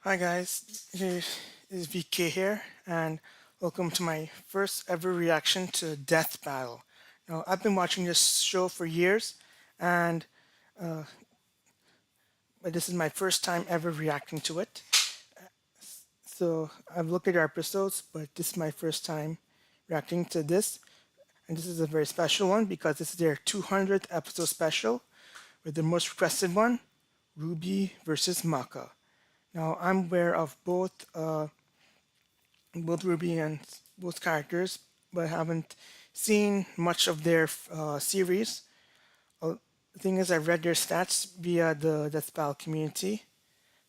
Hi guys, here is VK here, and welcome to my first ever reaction to Death Battle. Now, I've been watching this show for years, and but this is my first time ever reacting to it. So I've looked at your episodes, but this is my first time reacting to this, and this is a very special one because this is their 200th episode special, with the most requested one, Ruby versus Maka. Now, I'm aware of both Ruby and both characters, but haven't seen much of their series. The thing is, I've read their stats via the Death Battle community,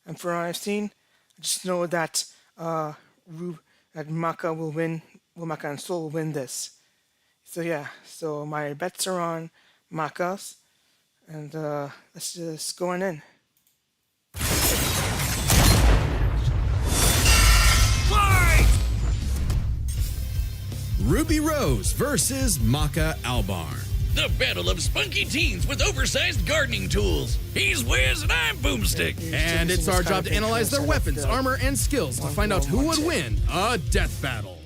and from what I've seen, I just know that that Maka will win. Well, Maka and Soul will win this. So yeah, so my bets are on Maka's, and let's just go on in. Ruby Rose versus Maka Albarn. The battle of spunky teens with oversized gardening tools. He's Wiz and I'm Boomstick. And it's our job to analyze their weapons, armor, and skills to find out who would win a death battle.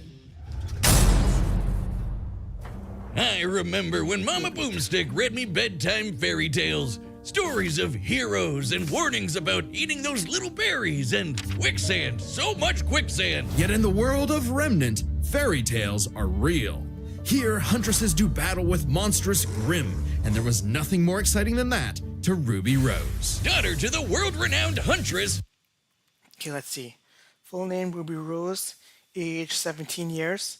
I remember when Mama Boomstick read me bedtime fairy tales. Stories of heroes and warnings about eating those little berries and quicksand. So much quicksand. Yet in the world of Remnant, fairy tales are real. Here, huntresses do battle with monstrous Grimm, and there was nothing more exciting than that to Ruby Rose. Daughter to the world-renowned huntress. Okay, let's see. Full name Ruby Rose, age 17 years.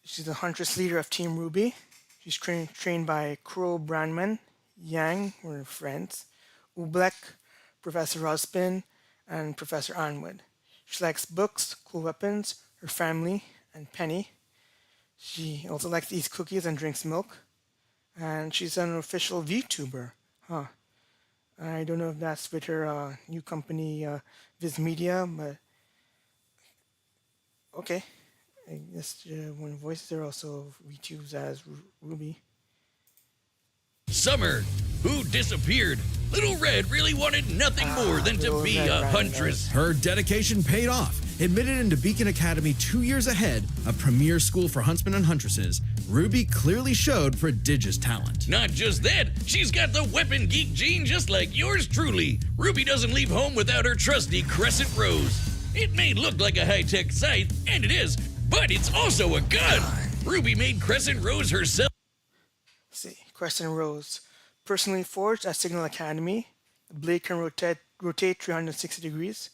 She's the huntress leader of Team Ruby. She's trained by Crow Brandman, Yang, were friends, Ublek, Professor Rospin, and Professor Arnwood. She likes books, cool weapons, her family, and Penny. She also likes to eat cookies and drinks milk. And she's an official VTuber. Huh. I don't know if that's with her new company, Viz Media, but okay. I guess one of the voices are also VTubes as Ruby. Summer, who disappeared. Little Red really wanted nothing more than to be a huntress. Her dedication paid off. Admitted into Beacon Academy 2 years ahead, a premier school for huntsmen and huntresses, Ruby clearly showed prodigious talent. Not just that, she's got the weapon geek gene just like yours truly. Ruby doesn't leave home without her trusty Crescent Rose. It may look like a high-tech scythe, and it is, but it's also a gun. Ruby made Crescent Rose herself. Let's see, Crescent Rose. Personally forged at Signal Academy. The blade can rotate 360 degrees.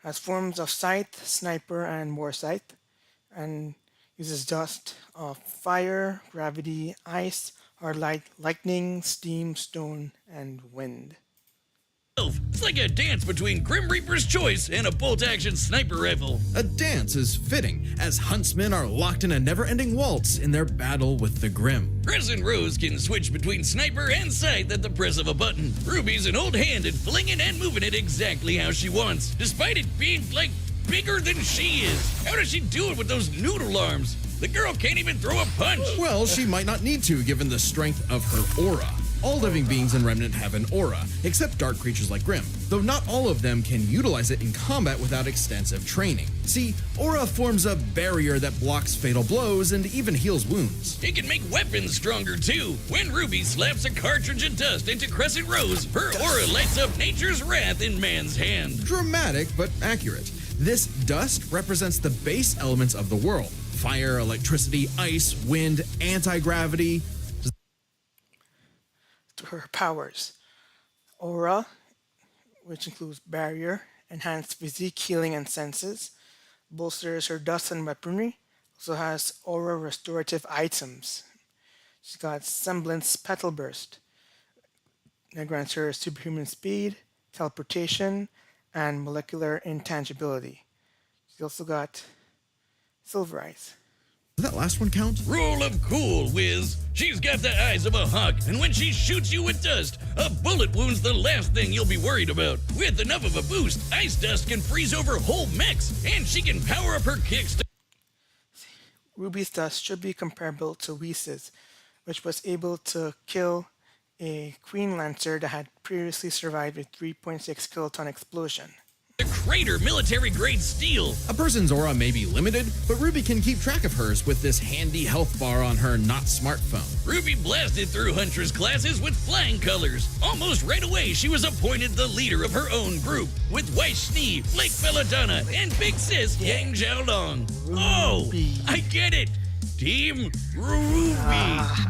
Has forms of scythe, sniper, and more scythe. And uses dust of fire, gravity, ice, hard light, lightning, steam, stone, and wind. It's like a dance between Grim Reaper's Choice and a bolt-action sniper rifle. A dance is fitting, as huntsmen are locked in a never-ending waltz in their battle with the Grimm. Crescent Rose can switch between sniper and scythe at the press of a button. Ruby's an old hand at flinging and moving it exactly how she wants, despite it being, like, bigger than she is. How does she do it with those noodle arms? The girl can't even throw a punch. Well, she might not need to, given the strength of her aura. All living beings in Remnant have an aura, except dark creatures like Grimm, though not all of them can utilize it in combat without extensive training. See, aura forms a barrier that blocks fatal blows and even heals wounds. It can make weapons stronger too. When Ruby slaps a cartridge of dust into Crescent Rose, her aura lights up nature's wrath in man's hand. Dramatic, but accurate. This dust represents the base elements of the world: fire, electricity, ice, wind, anti-gravity. To her powers. Aura, which includes barrier, enhanced physique, healing, and senses. Bolsters her dust and weaponry. Also has aura restorative items. She's got semblance petal burst. That grants her superhuman speed, teleportation, and molecular intangibility. She's also got silver eyes. Does that last one count? Rule of cool, Wiz. She's got the eyes of a hawk, and when she shoots you with dust, a bullet wound's the last thing you'll be worried about. With enough of a boost, ice dust can freeze over whole mechs, and she can power up her kicks to Ruby's dust should be comparable to Whis', which was able to kill a Queen Lancer that had previously survived a 3.6 kiloton explosion. a crater military-grade steel. A person's aura may be limited, but Ruby can keep track of hers with this handy health bar on her not smartphone. Ruby blasted through Huntress classes with flying colors. Almost right away, she was appointed the leader of her own group, with Weiss Schnee, Blake Belladonna, and Big Sis Yang Xiaolong. Oh, I get it. Team Ruby.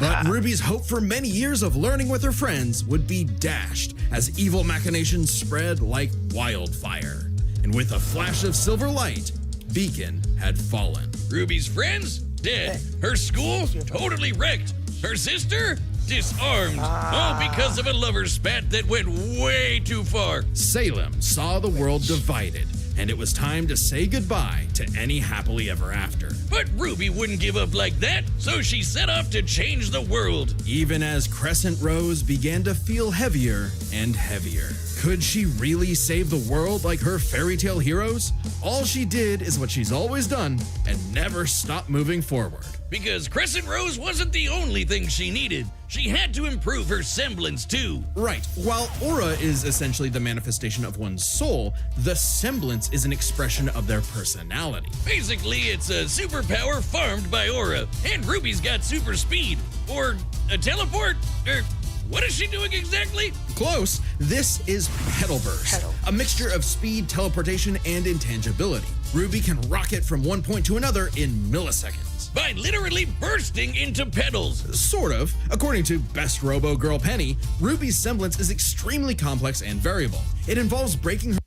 But Ruby's hope for many years of learning with her friends would be dashed as evil machinations spread like wildfire. And with a flash of silver light, Beacon had fallen. Ruby's friends? Dead. Her school? Totally wrecked. Her sister? Disarmed. All because of a lover's spat that went way too far. Salem saw the world divided, and it was time to say goodbye to any happily ever after. But Ruby wouldn't give up like that, so she set off to change the world. Even as Crescent Rose began to feel heavier and heavier. Could she really save the world like her fairy tale heroes? All she did is what she's always done and never stopped moving forward. Because Crescent Rose wasn't the only thing she needed. She had to improve her semblance too. Right. While aura is essentially the manifestation of one's soul, the semblance is an expression of their personality. Basically, it's a superpower farmed by aura. And Ruby's got super speed. Or a teleport? Or what is she doing exactly? Close. This is Petal Burst, a mixture of speed, teleportation, and intangibility. Ruby can rocket from one point to another in milliseconds. By literally bursting into petals. Sort of. According to Best Robo Girl Penny, Ruby's semblance is extremely complex and variable. It involves breaking her.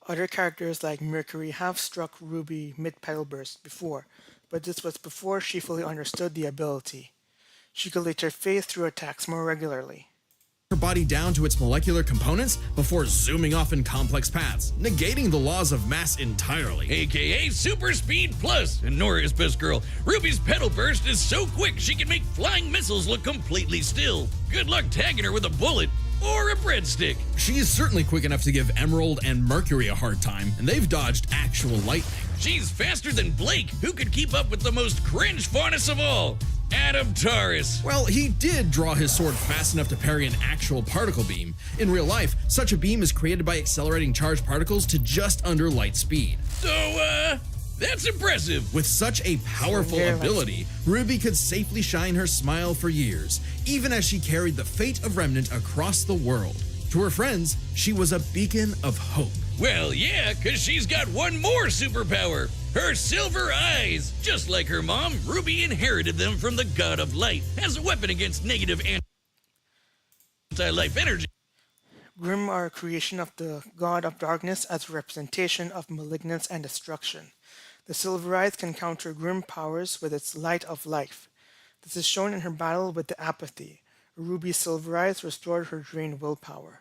Other characters like Mercury have struck Ruby mid-petal burst before, but this was before she fully understood the ability. She could later phase through attacks more regularly. Her body down to its molecular components before zooming off in complex paths, negating the laws of mass entirely. AKA Super Speed Plus. And Nora is best girl. Ruby's petal burst is so quick she can make flying missiles look completely still. Good luck tagging her with a bullet or a breadstick. She's certainly quick enough to give Emerald and Mercury a hard time, and they've dodged actual lightning. She's faster than Blake, who could keep up with the most cringe faunus of all, Adam Taurus. Well, he did draw his sword fast enough to parry an actual particle beam. In real life, such a beam is created by accelerating charged particles to just under light speed. So, that's impressive. With such a powerful ability, Ruby could safely shine her smile for years, even as she carried the fate of Remnant across the world. To her friends, she was a beacon of hope. Well, yeah, because she's got one more superpower. Her silver eyes. Just like her mom, Ruby inherited them from the God of Light as a weapon against negative anti-life energy. Grimm are a creation of the God of Darkness as a representation of malignance and destruction. The Silver Eyes can counter Grimm powers with its Light of Life. This is shown in her battle with the Apathy. Ruby's Silver Eyes restored her drained willpower.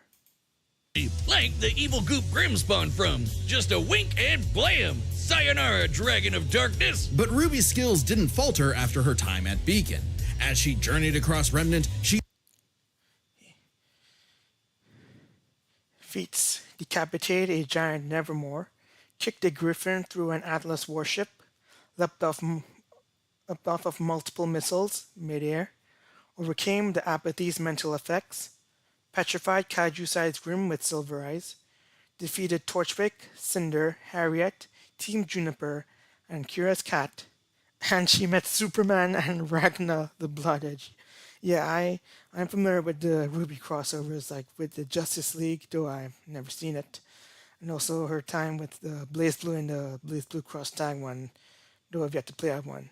Like the evil goop Grimm spawned from. Just a wink and blam! Sayonara, Dragon of Darkness! But Ruby's skills didn't falter after her time at Beacon. As she journeyed across Remnant, she Feats: decapitate a giant Nevermore, kicked a griffin through an Atlas warship, leapt off of multiple missiles midair, overcame the Apathy's mental effects, petrified Kaiju-sized Grimm with Silver Eyes, defeated Torchwick, Cinder, Harriet, Team Juniper, and Kira's cat, and she met Superman and Ragna the Blood Edge. Yeah, I'm familiar with the Ruby crossovers, like with the Justice League, though I've never seen it. And also her time with the Blaze Blue and the Blaze Blue Cross Tag one, though I've yet to play that one.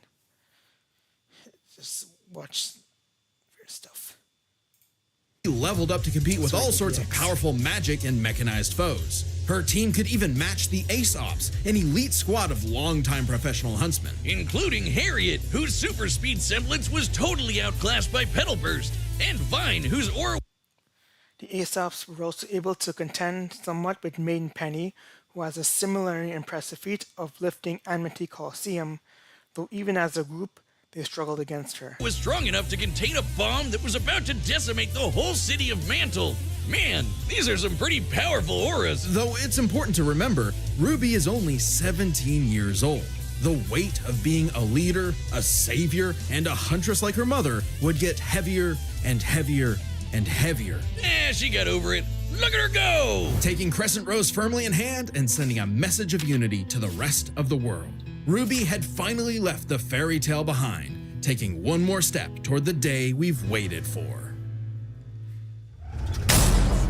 Just watch weird stuff. leveled up to compete with all sorts of powerful magic and mechanized foes. Her team could even match the Ace Ops, an elite squad of longtime professional huntsmen. Including Harriet, whose super speed semblance was totally outclassed by Petal Burst, and Vine, whose aura... The Aesops were also able to contend somewhat with Maiden Penny, who has a similarly impressive feat of lifting Amity Coliseum, though even as a group, they struggled against her. Was strong enough to contain a bomb that was about to decimate the whole city of Mantle. Man, these are some pretty powerful auras. Though it's important to remember, Ruby is only 17 years old. The weight of being a leader, a savior, and a huntress like her mother would get heavier and heavier and heavier. She got over it. Look at her go! Taking Crescent Rose firmly in hand and sending a message of unity to the rest of the world. Ruby had finally left the fairy tale behind, taking one more step toward the day we've waited for.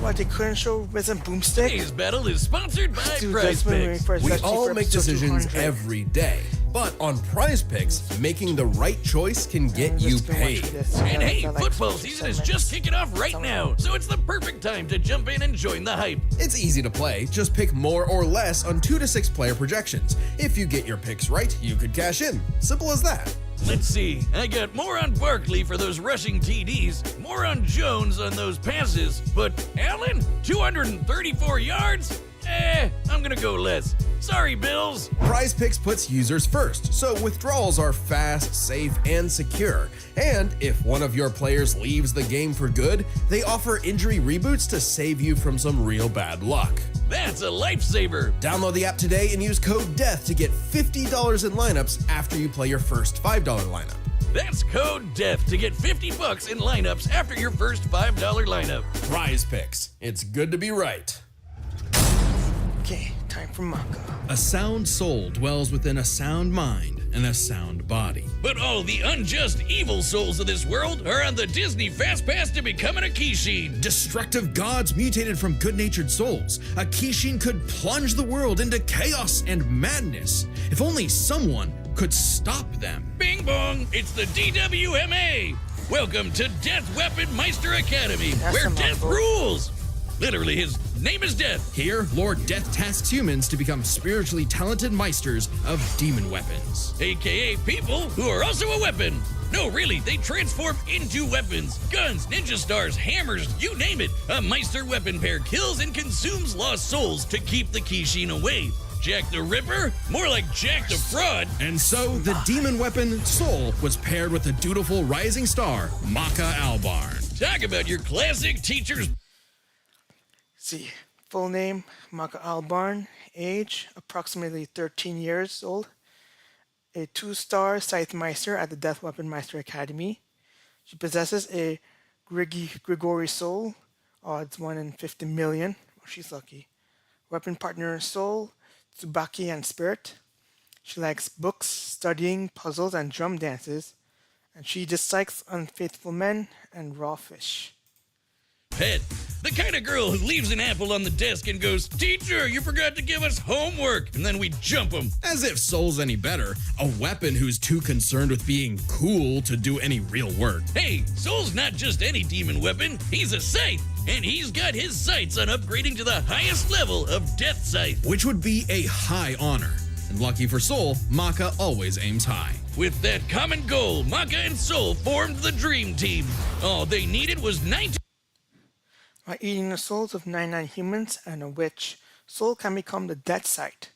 What, they couldn't show Resident Boomstick? Today's battle is sponsored by Dude, Prize that's when we Picks. first We got you all for make episode decisions 200. every day, but on Prize Picks, making the right choice can get you Just been watching paid. this. And Yeah, hey, I like football some season is segments. just kicking off right now, so it's the perfect time to jump in and join the hype. It's easy to play, just pick more or less on 2 to 6 player projections. If you get your picks right, you could cash in. Simple as that. Let's see, I got more on Barkley for those rushing TDs, more on Jones on those passes, but Allen, 234 yards? I'm gonna go less. Sorry, Bills. Prize Picks puts users first, so withdrawals are fast, safe, and secure. And if one of your players leaves the game for good, they offer injury reboots to save you from some real bad luck. That's a lifesaver. Download the app today and use code DEATH to get $50 in lineups after you play your first $5 lineup. That's code DEATH to get $50 in lineups after your first $5 lineup. Prize Picks. It's good to be right. Okay, time for Maka. A sound soul dwells within a sound mind and a sound body. But all the unjust evil souls of this world are on the Disney Fast Pass to becoming a Kishin. Destructive gods mutated from good-natured souls. A Kishin could plunge the world into chaos and madness. If only someone could stop them. Bing bong, it's the DWMA. Welcome to Death Weapon Meister Academy, That's where a death mouthful. rules. Literally, his name is Death. Here, Lord Death tasks humans to become spiritually talented meisters of demon weapons. AKA people who are also a weapon. No, really, they transform into weapons. Guns, ninja stars, hammers, you name it. A Meister weapon pair kills and consumes lost souls to keep the Kishin away. Jack the Ripper? More like Jack the Fraud. And so, the demon weapon, Soul, was paired with the dutiful rising star, Maka Albarn. Talk about your classic teacher's... See, full name, Maka Albarn, age, approximately 13 years old, a 2-star Scythe Meister at the Death Weapon Meister Academy. She possesses a Grigori Soul, odds 1 in 50 million. Oh, she's lucky. Weapon partner Soul, Tsubaki and Spirit. She likes books, studying, puzzles, and drum dances. And she dislikes unfaithful men and raw fish. Pet. The kind of girl who leaves an apple on the desk and goes, "Teacher, you forgot to give us homework," and then we jump them. As if Soul's any better, a weapon who's too concerned with being cool to do any real work. Hey, Soul's not just any demon weapon, he's a Scythe, and he's got his sights on upgrading to the highest level of Death Scythe. Which would be a high honor. And lucky for Soul, Maka always aims high. With that common goal, Maka and Soul formed the Dream Team. All they needed was 19... By eating the souls of 99 humans and a witch, Soul can become the death sight.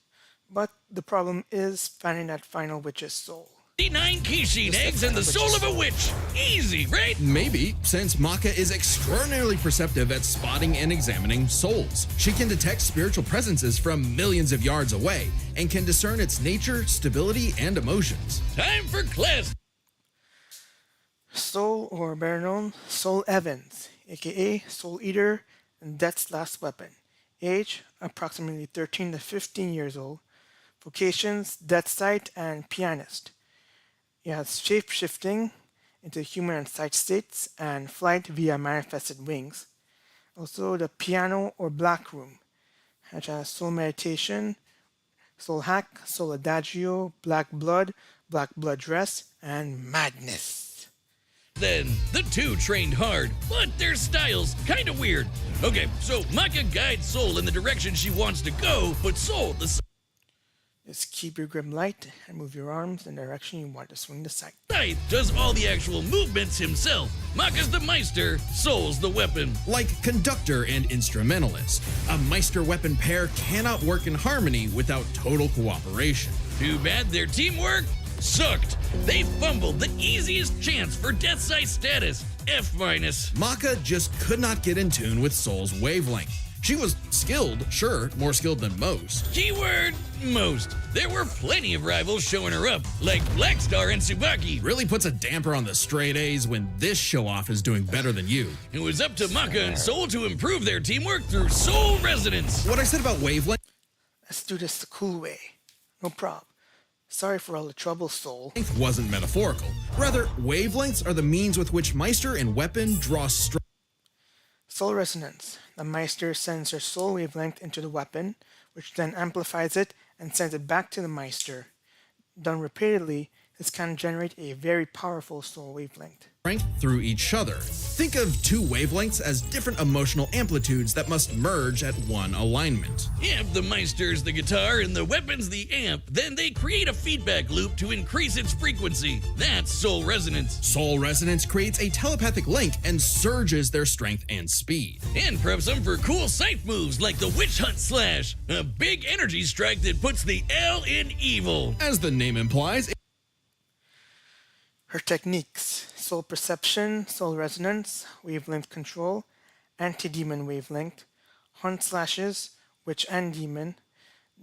But the problem is finding that final witch's soul. 99 Kishin eggs and the soul of a witch. Easy, right? Maybe, since Maka is extraordinarily perceptive at spotting and examining souls. She can detect spiritual presences from millions of yards away and can discern its nature, stability, and emotions. Time for class. Soul, or better known, Soul Evans, aka Soul Eater and Death's Last Weapon. Age, approximately 13 to 15 years old. Vocations, Death Sight and Pianist. He has shape-shifting into human and sight states and flight via manifested wings. Also the Piano or Black Room, which has Soul Meditation, Soul Hack, Soul Adagio, Black Blood Dress, and Madness. Then, the two trained hard, but their styles kinda weird. Okay, so Maka guides Soul in the direction she wants to go, but Soul, the Just keep your grip light and move your arms in the direction you want to swing the sight. Scythe, does all the actual movements himself. Maka's the Meister, Soul's the weapon. Like conductor and instrumentalist, a Meister weapon pair cannot work in harmony without total cooperation. Too bad their teamwork sucked. They fumbled the easiest chance for Death Sight status, F-. Maka just could not get in tune with Soul's wavelength. She was skilled, sure, more skilled than most. Keyword most. There were plenty of rivals showing her up, like Blackstar and Tsubaki. Really puts a damper on the straight A's when this show-off is doing better than you. It was up to Maka and Soul to improve their teamwork through Soul Resonance. What I said about wavelength Let's do this the cool way. No prob. Sorry for all the trouble, Soul. wasn't metaphorical. Rather, wavelengths are the means with which Meister and Weapon draw strength. Soul Resonance. The Meister sends her soul wavelength into the weapon, which then amplifies it and sends it back to the Meister. Done repeatedly, this can generate a very powerful soul wavelength. Through each other. Think of two wavelengths as different emotional amplitudes that must merge at one alignment. If the Meister's the guitar and the weapon's the amp, then they create a feedback loop to increase its frequency. That's Soul Resonance. Soul Resonance creates a telepathic link and surges their strength and speed. And preps them for cool scythe moves like the Witch Hunt Slash, a big energy strike that puts the L in evil. As the name implies, Her techniques: Soul Perception, Soul Resonance, Wavelength Control, Anti-Demon Wavelength, Hunt Slashes, Witch and Demon,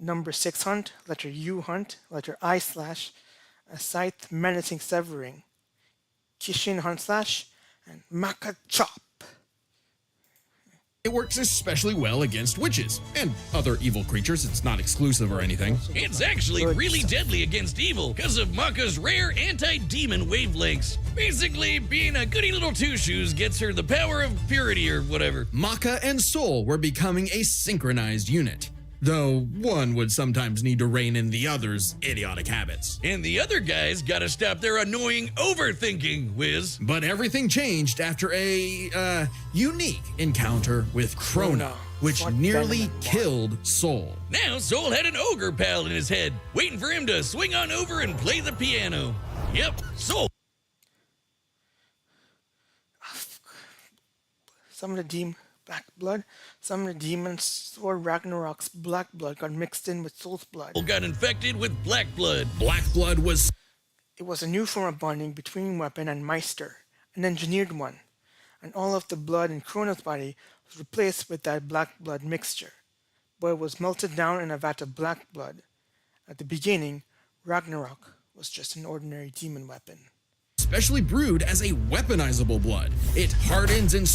Number 6 Hunt, letter U Hunt, letter I Slash, a Scythe Menacing Severing, Kishin Hunt Slash, and Maka Chop. it works especially well against witches and other evil creatures. It's not exclusive or anything. It's actually really deadly against evil because of Maka's rare anti-demon wavelengths. Basically, being a goody little two-shoes gets her the power of purity or whatever. Maka and Soul were becoming a synchronized unit, though one would sometimes need to rein in the other's idiotic habits. And the other guys gotta stop their annoying overthinking, Wiz. But everything changed after a unique encounter with Krona, which What nearly dynamite killed Soul. Now Soul had an ogre pal in his head, waiting for him to swing on over and play the piano. Yep, Soul. Some of the black blood, some of the demons sword Ragnarok's black blood got mixed in with Soul's blood. Got infected with black blood. Black blood was It was a new form of bonding between Weapon and Meister, an engineered one, and all of the blood in Krona's body was replaced with that black blood mixture, but it was melted down in a vat of black blood. At the beginning, Ragnarok was just an ordinary demon weapon. specially brewed as a weaponizable blood. It hardens and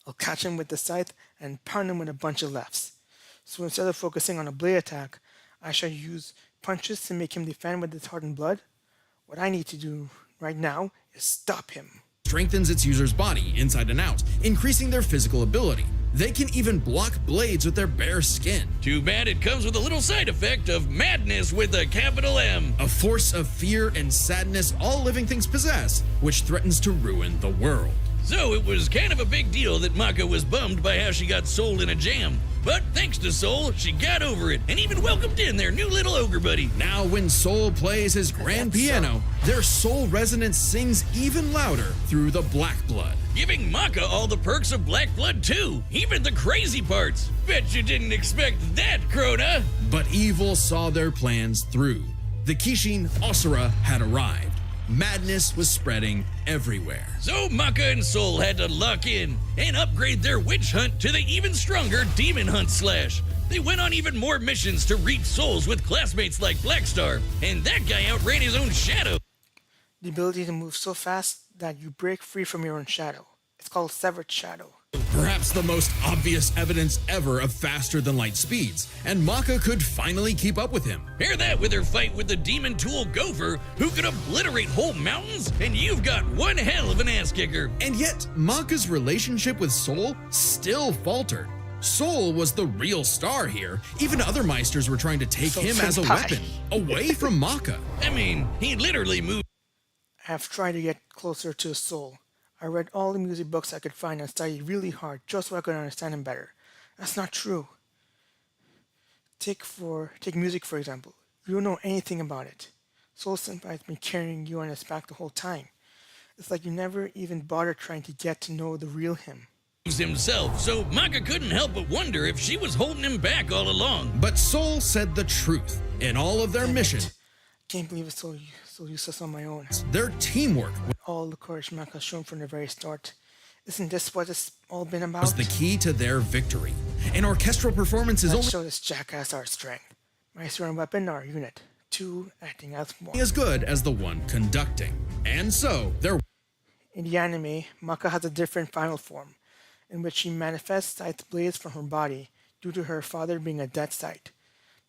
I'll catch him with the scythe and pound him with a bunch of lefts. So instead of focusing on a blade attack, I shall use punches to make him defend with his hardened blood. What I need to do right now is stop him. strengthens its user's body inside and out, increasing their physical ability. They can even block blades with their bare skin. Too bad it comes with a little side effect of madness with a capital M. A force of fear and sadness all living things possess, which threatens to ruin the world. So it was kind of a big deal that Maka was bummed by how she got Soul in a jam. But thanks to Soul, she got over it and even welcomed in their new little ogre buddy. Now when Soul plays his grand piano, their soul resonance sings even louder through the black blood. Giving Maka all the perks of black blood too, even the crazy parts. Bet you didn't expect that, Krona. But evil saw their plans through. The Kishin Asura had arrived. Madness was spreading everywhere. So Maka and Soul had to lock in and upgrade their witch hunt to the even stronger demon hunt slash. They went on even more missions to reach souls with classmates like Blackstar, and that guy outran his own shadow. The ability to move so fast that you break free from your own shadow. It's called Severed Shadow. Perhaps the most obvious evidence ever of faster than light speeds, and Maka could finally keep up with him. Pair that with her fight with the demon tool Gopher, who could obliterate whole mountains, and you've got one hell of an ass kicker. And yet, Maka's relationship with Soul still faltered. Soul was the real star here. Even other Meisters were trying to take So him as a senpai. weapon, away from Maka. I mean, he literally moved. I have tried to get closer to Soul. I read all the music books I could find and studied really hard just so I could understand him better. That's not true. Take music for example. You don't know anything about it. Soul Senpai has been carrying you on his back the whole time. It's like you never even bothered trying to get to know the real him. himself, so Maka couldn't help but wonder if she was holding him back all along. But Soul said the truth. In all of their missions, Can't believe it's so useless on my own. their teamwork All the courage Maka has shown from the very start. Isn't this what it's all been about? was the key to their victory. An orchestral performance is Let's only show this jackass our strength. Maestro and weapon are unit. 2 acting as 1. as good as the one conducting. And so, there In the anime, Maka has a different final form, in which she manifests scythe blades from her body due to her father being a dead scythe.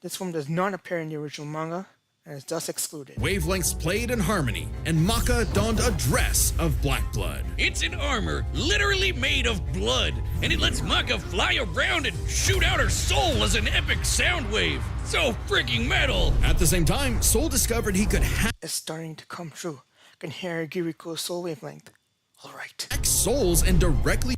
This form does not appear in the original manga and is thus excluded. wavelengths played in harmony, and Maka donned a dress of black blood. It's an armor literally made of blood, and it lets Maka fly around and shoot out her soul as an epic sound wave. So freaking metal! At the same time, Soul discovered he could hack It's starting to come true. I can hear Giriko's soul wavelength. Alright, souls and directly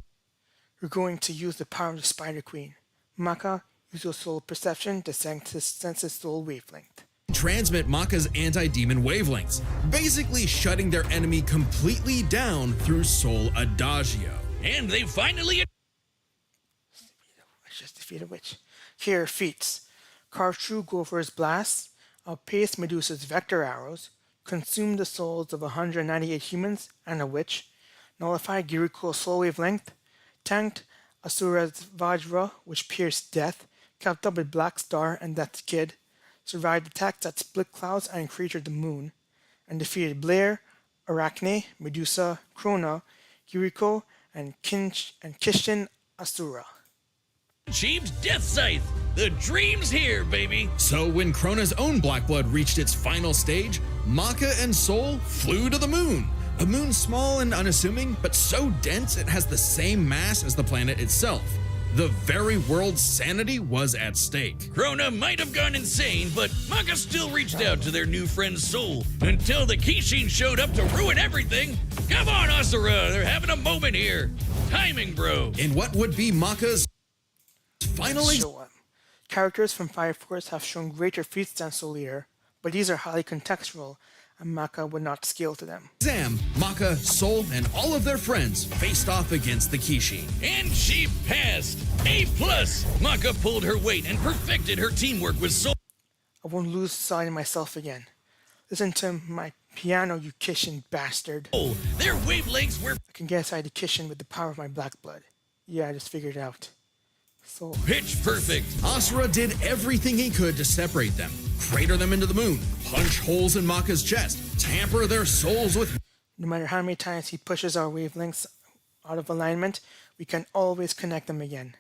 we're going to use the power of the Spider Queen. Maka, use your soul perception to sense his soul wavelength. transmit Maka's anti-demon wavelengths, basically shutting their enemy completely down through Soul Adagio. And they finally Just defeat a witch. Here, feats. Carve through Gopher's blasts, outpace Medusa's vector arrows, consume the souls of 198 humans and a witch, nullify Giriko's soul wavelength, tanked Asura's Vajra, which pierced death, kept up with Black Star and Death's Kid, survived attacks that split clouds and cratered the moon, and defeated Blair, Arachne, Medusa, Krona, Giriko, and Kishin Asura. achieved Death Scythe. The dream's here, baby. So when Krona's own black blood reached its final stage, Maka and Soul flew to the moon. A moon small and unassuming, but so dense it has the same mass as the planet itself. The very world's sanity was at stake. Krona might have gone insane, but Maka still reached out to their new friend's soul until the Kishin showed up to ruin everything. Come on, Asura, they're having a moment here. Timing, bro. In what would be Maka's finally Show 'em. Characters from Fire Force have shown greater feats than Soul Eater, but these are highly contextual, and Maka would not scale to them. exam, Maka, Soul, and all of their friends faced off against the Kishin. And she passed. A+. Maka pulled her weight and perfected her teamwork with Soul. I won't lose sight of myself again. Listen to my piano, you Kishin bastard. Their wavelengths were I can get inside the Kishin with the power of my black blood. Yeah, I just figured it out. So, pitch perfect. Asura did everything he could to separate them, crater them into the moon, punch holes in Maka's chest, tamper their souls with no matter how many times he pushes our wavelengths out of alignment, we can always connect them again.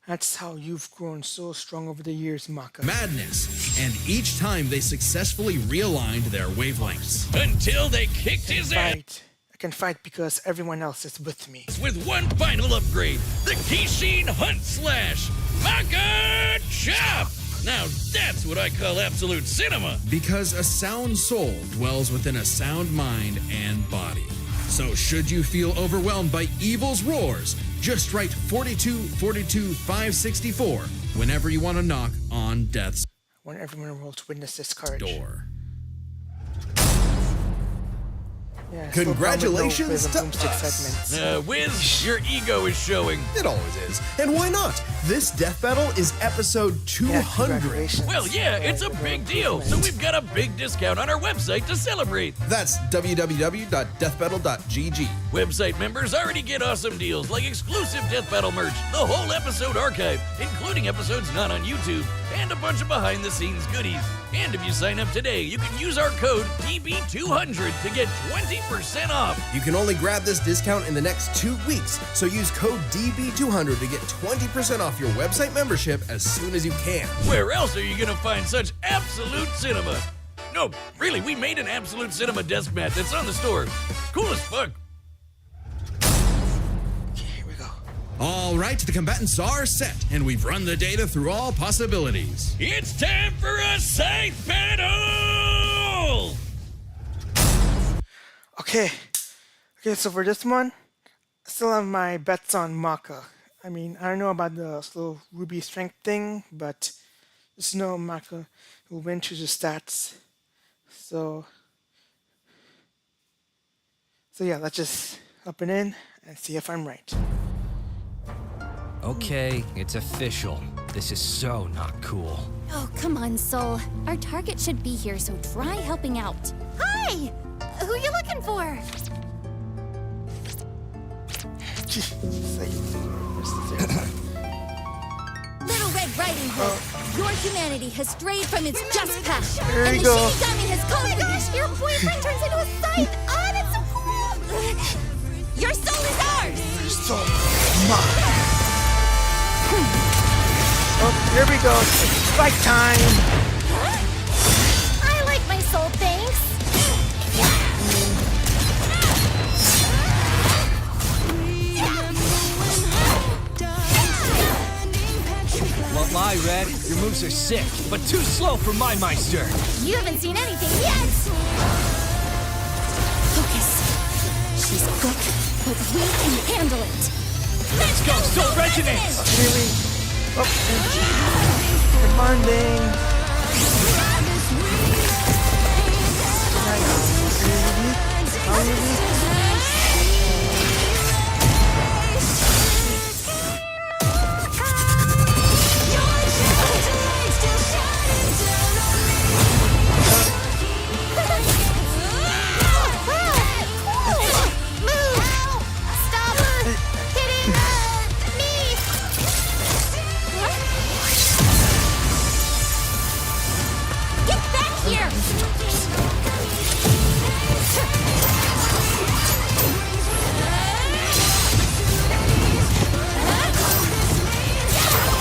That's how you've grown so strong over the years, Maka. madness, and each time they successfully realigned their wavelengths. Until they kicked his ass Fight. I can fight because everyone else is with me. with one final upgrade. The Kishin Hunt Slash. Maka Chop. Now that's what I call absolute cinema. Because a sound soul dwells within a sound mind and body. So should you feel overwhelmed by evil's roars, just write 4242564 whenever you want to knock on death's I want everyone in the world to witness this courage. door. Yeah, still Congratulations with to boomstick us. segments. Wiz, your ego is showing. It always is. And why not? This death battle is episode Yeah, 200. congratulations. Well, yeah, it's a big deal. So we've got a big discount on our website to celebrate. That's www.deathbattle.gg. Website members already get awesome deals like exclusive Death Battle merch, the whole episode archive, including episodes not on YouTube, and a bunch of behind-the-scenes goodies. And if you sign up today, you can use our code DB200 to get 20% off. You can only grab this discount in the next 2 weeks, so use code DB200 to get 20% off your website membership as soon as you can. Where else are you going to find such absolute cinema? No, really, we made an absolute cinema desk mat that's on the store. Cool as fuck. Here we go. All right, the combatants are set, and we've run the data through all possibilities. It's time for a scythe battle! Okay, so for this one, I still have my bets on Maka. I mean, I don't know about the slow ruby strength thing, but just know Maka will win through the stats. So yeah, let's just up and in and see if I'm right. Okay, it's official. This is so not cool. Oh, come on, Soul. Our target should be here, so try helping out. Hi! Who you looking for? Say- Little Red Riding Hood, your humanity has strayed from its just path. There And you the go. Shinigami has come. Oh my gosh, your boyfriend turns into a scythe. Oh, that's so cool. Your soul is ours. So mine. Oh, here we go. It's fight time. I like my soul, thanks. Won't lie, Red. Your moves are sick, but too slow for my Meister. You haven't seen anything yet. Focus. She's quick, but we can handle it. Let's go, Soul Resonance! Really? Oh, come on, Bing. Stop hitting me! Get back here!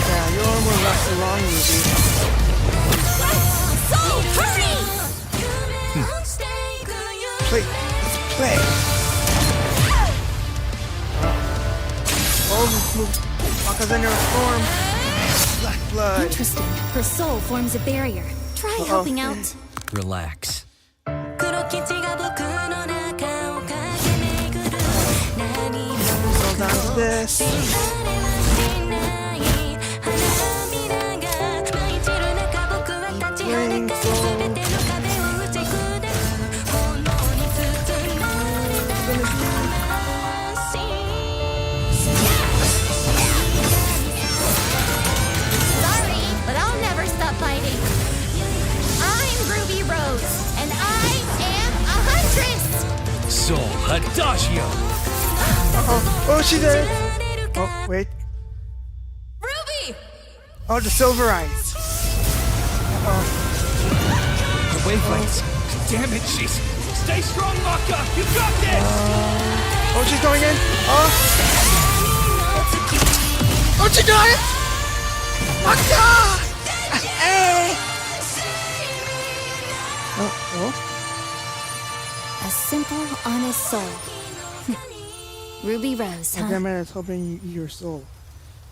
Yeah, your arm will last long, Ruby. Soul, hurry! Play. Let's play. Oh, Maka's under a storm. Black blood. Interesting. Her soul forms a barrier. Try helping out. Relax. Hold on to this. Playing soul. Sorry, but I'll never stop fighting. I'm Ruby Rose, and I am a huntress. Soul Adagio. Oh, she did. Oh, wait. Ruby! Oh, the silver eyes. The wavelengths. Damn it, she's. Stay strong, Maka! You got this! Oh, she's going in. Oh. Oh, she got it. Maka! Hey. Oh, A simple, honest soul. Ruby Rose, oh. huh? Damn it, I was hoping you eat your soul.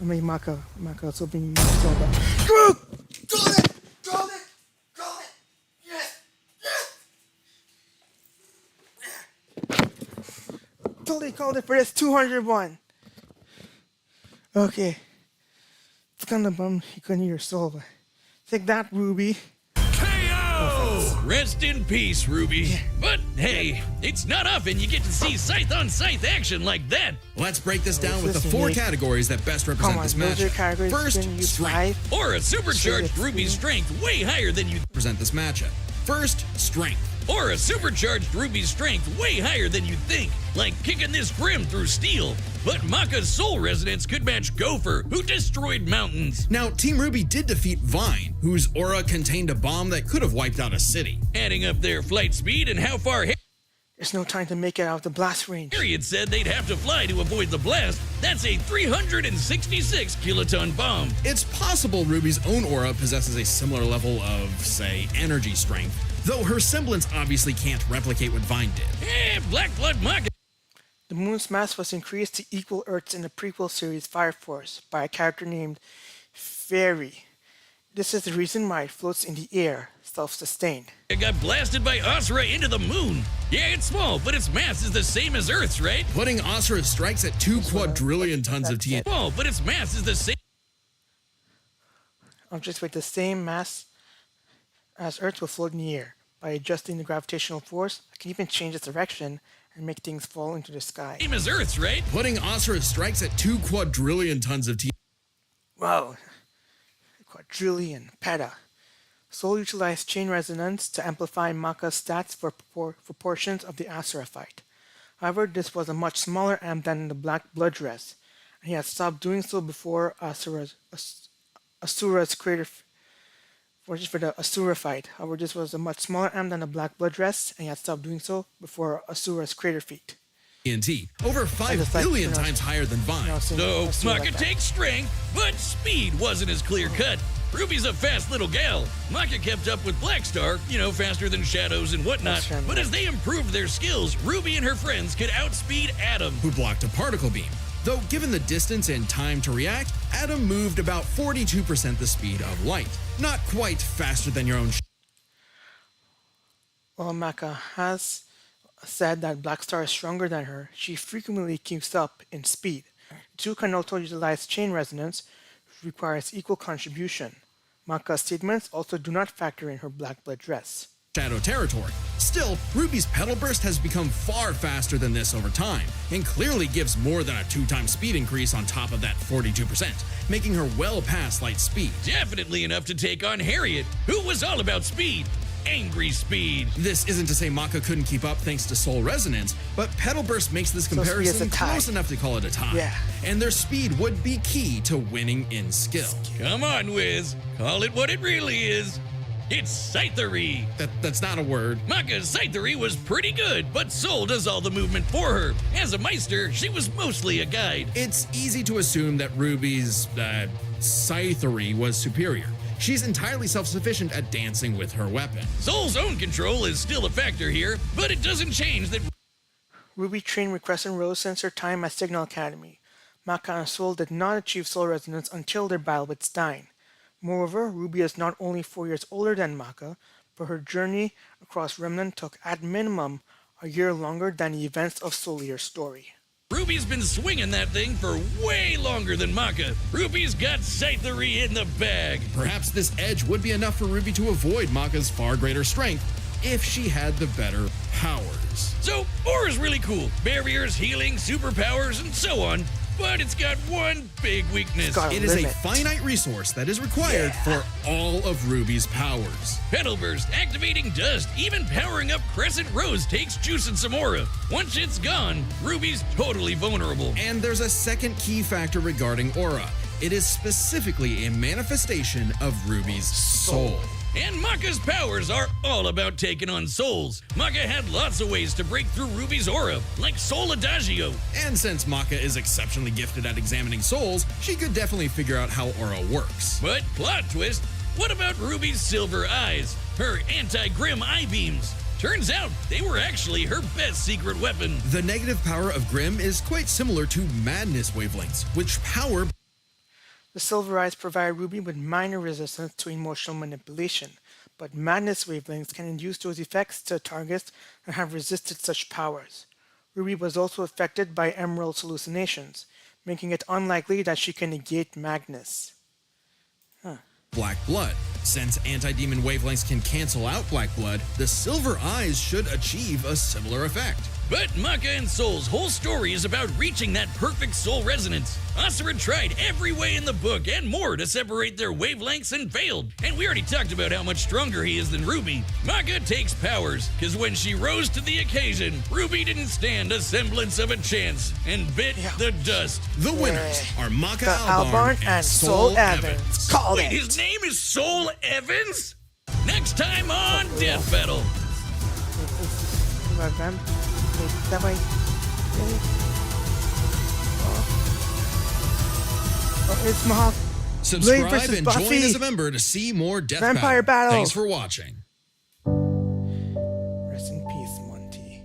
I mean, Maka was hoping you eat your soul, but... Got it! Got it! Got it! Yes! Yes! Totally called it for this 201. Okay. It's kind of bummed he couldn't eat your soul, but... Take that, Ruby. KO! Rest in peace, Ruby. But hey, it's not often you get to see scythe-on-scythe action like that. Let's break this down with the listen, 4 Nick. categories that best Come represent on, this those are matchup. categories First, you can use strength. live. Or a supercharged Sure, Ruby it's- strength way higher than you. Present this matchup. First, strength. Or a supercharged Ruby strength way higher than you'd think, like kicking this Grim through steel. But Maka's soul resonance could match Gopher, who destroyed mountains. Now, Team Ruby did defeat Vine, whose aura contained a bomb that could have wiped out a city. Adding up their flight speed and how far There's no time to make it out of the blast range. Harriet said they'd have to fly to avoid the blast. That's a 366 kiloton bomb. It's possible Ruby's own aura possesses a similar level of, say, energy strength, though her semblance obviously can't replicate what Vine did. Black Blood Maka. The moon's mass was increased to equal Earth's in the prequel series Fire Force by a character named Fairy. This is the reason why it floats in the air, self-sustained. It got blasted by Asura into the moon. Yeah, it's small, but its mass is the same as Earth's, right? Putting Asura's strikes at 2 quadrillion tons of TNT. Small, but its mass is the same. Objects with the same mass as Earth will float in the air. By adjusting the gravitational force, I can even change its direction and make things fall into the sky. Same as Earth's, right? Putting Asura's strikes at 2 quadrillion tons of TNT. Wow. Quadrillion, peta. Soul utilized chain resonance to amplify Maka's stats for portions of the Asura fight. However, this was a much smaller amp than in the Black Blood dress, and he had stopped doing so before Asura's Asura's creator for just for the Asura fight. However, this was a much smaller M than the Black Blood dress, and he had stopped doing so before Asura's crater feat. TNT, over 5 just like, billion you know, times higher than Vine. So, Asura Maka like that. takes strength, but speed wasn't as clear cut. Ruby's a fast little gal. Maka kept up with Blackstar, faster than Shadows and whatnot. That's right. But as they improved their skills, Ruby and her friends could outspeed Atom. Who blocked a particle beam. Though given the distance and time to react, Atom moved about 42% the speed of light. Not quite faster than your own While Maka has said that Blackstar is stronger than her, she frequently keeps up in speed. The two can also utilize chain resonance, which requires equal contribution. Maka's statements also do not factor in her Black Blood dress. Shadow territory. Still, Ruby's Petal Burst has become far faster than this over time, and clearly gives more than a 2-time speed increase on top of that 42%, making her well past light speed. Definitely enough to take on Harriet, who was all about speed. Angry speed. This isn't to say Maka couldn't keep up thanks to Soul Resonance, but Petal Burst makes this speed is comparison a tie. close enough to call it a tie. Yeah. And their speed would be key to winning in skill. Come on, Wiz. Call it what it really is. It's Scythery. That's not a word. Maka's Scythery was pretty good, but Soul does all the movement for her. As a Meister, she was mostly a guide. It's easy to assume that Ruby's Scythery was superior. She's entirely self-sufficient at dancing with her weapon. Soul's own control is still a factor here, but it doesn't change that Ruby trained with Crescent Rose since her time at Signal Academy. Maka and Soul did not achieve Soul Resonance until their battle with Stein. Moreover, Ruby is not only 4 years older than Maka, but her journey across Remnant took at minimum a year longer than the events of Soul Eater's story. Ruby's been swinging that thing for way longer than Maka. Ruby's got Scythery in the bag. Perhaps this edge would be enough for Ruby to avoid Maka's far greater strength if she had the better powers. So, Aura's really cool. Barriers, healing, superpowers, and so on. But it's got one big weakness. got It is a limit. finite resource that is required for all of Ruby's powers. Petal Burst, activating dust, even powering up Crescent Rose takes juice and some aura. Once it's gone, Ruby's totally vulnerable. And there's a second key factor regarding aura. It is specifically a manifestation of Ruby's soul. And Maka's powers are all about taking on souls. Maka had lots of ways to break through Ruby's aura, like Soul Adagio. And since Maka is exceptionally gifted at examining souls, she could definitely figure out how aura works. But plot twist, what about Ruby's silver eyes? Her anti-grim eye beams? Turns out they were actually her best secret weapon. The negative power of Grim is quite similar to Madness wavelengths, which power The Silver Eyes provide Ruby with minor resistance to emotional manipulation, but Madness wavelengths can induce those effects to targets and have resisted such powers. Ruby was also affected by Emerald's hallucinations, making it unlikely that she can negate Magnus. Black Blood. Since anti-demon wavelengths can cancel out Black Blood, the Silver Eyes should achieve a similar effect. But Maka and Soul's whole story is about reaching that perfect soul resonance. Asura tried every way in the book and more to separate their wavelengths and failed. And we already talked about how much stronger he is than Ruby. Maka takes powers, because when she rose to the occasion, Ruby didn't stand a semblance of a chance and bit the dust. The winners are Maka Albarn and Soul Evans. Called Wait, it! his name is Soul Evans? Next time on Death Battle. That way. Oh, it's Mahawk. Subscribe versus and Buffy. join as a member to see more Death Vampire Battle. Thanks for watching. Rest in peace, Monty.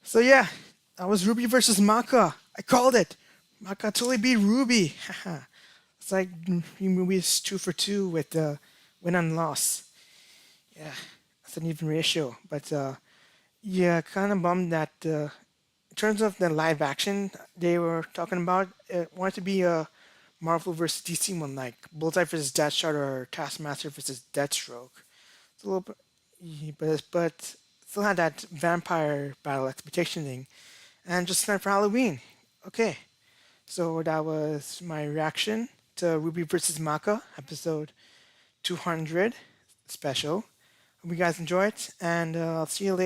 So yeah, that was Ruby versus Maka. I called it. Maka totally beat Ruby. It's like Ruby's 2 for 2 with the win and loss. Yeah, that's an even ratio. But yeah, kind of bummed that in terms of the live action they were talking about, it wanted to be a Marvel versus DC one, like Bullseye versus Deathshot or Taskmaster versus Deathstroke. It's a little bit, yeah, but still had that vampire battle expectation thing, and just time for Halloween. Okay, so that was my reaction to Ruby versus Maka, episode 200 special. Hope you guys enjoyed, and I'll see you later.